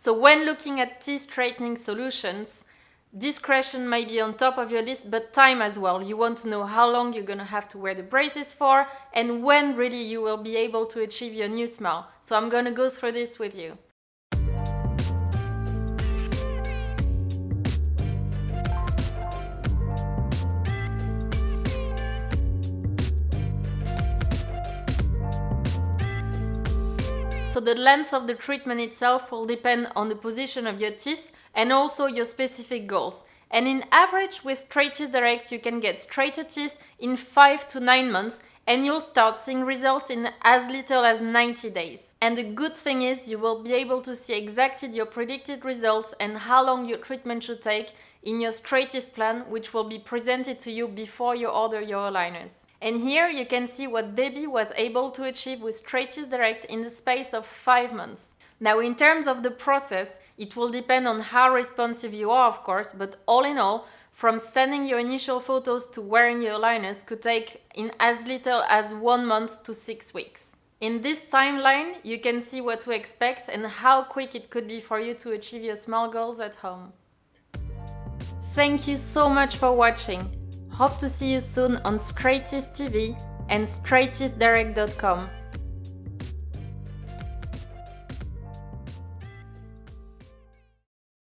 So when looking at teeth straightening solutions, discretion may be on top of your list, but time as well. You want to know how long you're going to have to wear the braces for and when really you will be able to achieve your new smile. So I'm going to go through this with you. So the length of the treatment itself will depend on the position of your teeth and also your specific goals. And in average with Straight Teeth Direct you can get straighter teeth in 5 to 9 months and you'll start seeing results in as little as 90 days. And the good thing is you will be able to see exactly your predicted results and how long your treatment should take in your straight teeth plan, which will be presented to you before you order your aligners. And here you can see what Debbie was able to achieve with Straight Teeth Direct in the space of 5 months. Now in terms of the process, it will depend on how responsive you are of course, but all in all, from sending your initial photos to wearing your aligners could take in as little as 1 month to 6 weeks. In this timeline, you can see what to expect and how quick it could be for you to achieve your smile goals at home. Thank you so much for watching. Hope to see you soon on Straight Teeth TV and StraightTeethDirect.com.